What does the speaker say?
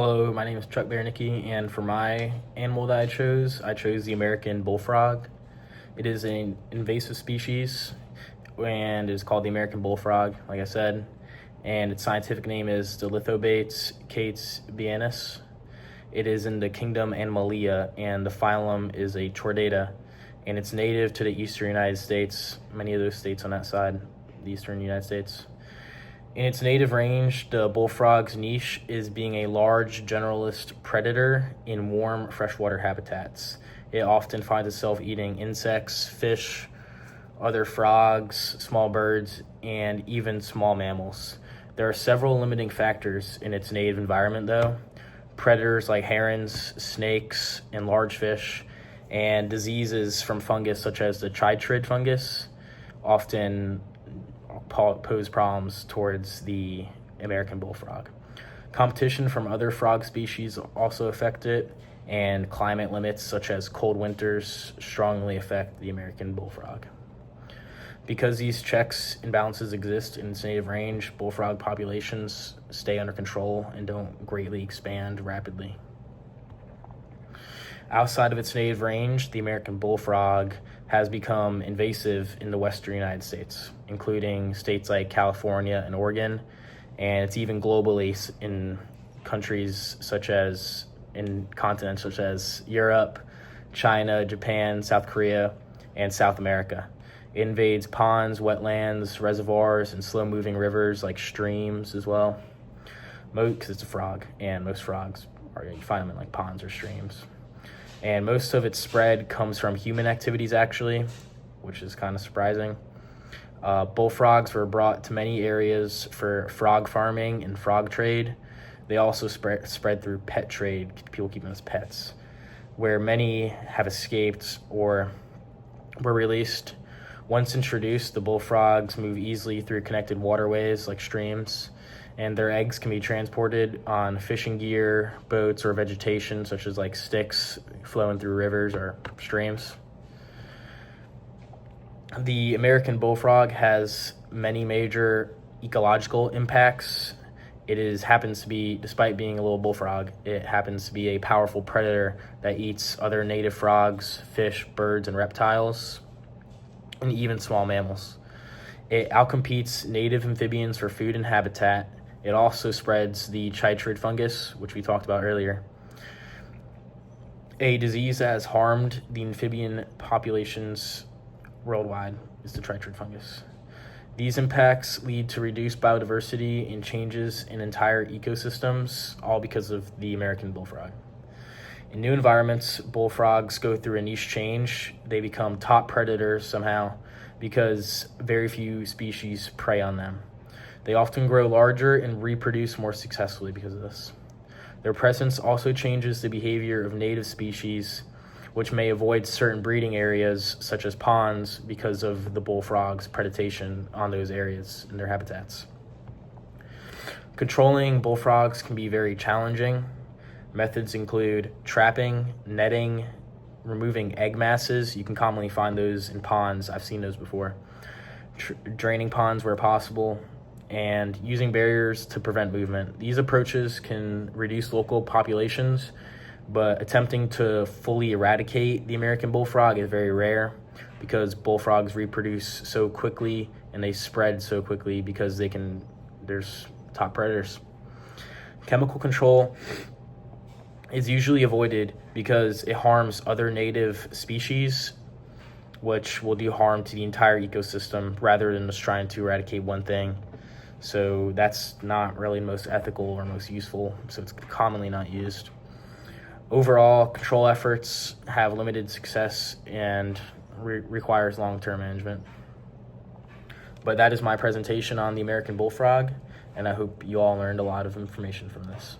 Hello, my name is Chuck Bernicki, and for my animal that I chose the American bullfrog. It is an invasive species and is called the American bullfrog, like I said, and its scientific name is Dilithobates cates biennis. It is in the kingdom Animalia, and the phylum is a Chordata, and it's native to the eastern United States, many of those states on that side, the eastern United States. In its native range, the bullfrog's niche is being a large generalist predator in warm freshwater habitats. It often finds itself eating insects, fish, other frogs, small birds, and even small mammals. There are several limiting factors in its native environment, though. Predators like herons, snakes, and large fish, and diseases from fungus such as the chytrid fungus often pose problems towards the American bullfrog. Competition from other frog species also affect it, and climate limits such as cold winters strongly affect the American bullfrog. Because these checks and balances exist in its native range, bullfrog populations stay under control and don't greatly expand rapidly. Outside of its native range, the American bullfrog has become invasive in the western United States, including states like California and Oregon, and it's even globally in countries such as in continents such as Europe, China, Japan, South Korea, and South America. It invades ponds, wetlands, reservoirs, and slow-moving rivers like streams as well. Because it's a frog, and most frogs you find them in like ponds or streams. And most of its spread comes from human activities, actually, which is kind of surprising. Bullfrogs were brought to many areas for frog farming and frog trade. They also spread through pet trade, people keep them as pets, where many have escaped or were released. Once introduced, the bullfrogs move easily through connected waterways like streams, and their eggs can be transported on fishing gear, boats, or vegetation such as like sticks flowing through rivers or streams. The American bullfrog has many major ecological impacts. Happens to be, despite being a little bullfrog, it happens to be a powerful predator that eats other native frogs, fish, birds, and reptiles, and even small mammals. It outcompetes native amphibians for food and habitat. It also spreads the chytrid fungus, which we talked about earlier. A disease that has harmed the amphibian populations worldwide is the chytrid fungus. These impacts lead to reduced biodiversity and changes in entire ecosystems, all because of the American bullfrog. In new environments, bullfrogs go through a niche change. They become top predators somehow because very few species prey on them. They often grow larger and reproduce more successfully because of this. Their presence also changes the behavior of native species, which may avoid certain breeding areas such as ponds because of the bullfrog's predation on those areas and their habitats. Controlling bullfrogs can be very challenging. Methods include trapping, netting, removing egg masses. You can commonly find those in ponds. I've seen those before. Draining ponds where possible, and using barriers to prevent movement. These approaches can reduce local populations, but attempting to fully eradicate the American bullfrog is very rare because bullfrogs reproduce so quickly and they spread so quickly because there's top predators. Chemical control is usually avoided because it harms other native species, which will do harm to the entire ecosystem rather than just trying to eradicate one thing. So that's not really most ethical or most useful, so it's commonly not used. Overall, control efforts have limited success and requires long-term management. But that is my presentation on the American bullfrog, and I hope you all learned a lot of information from this.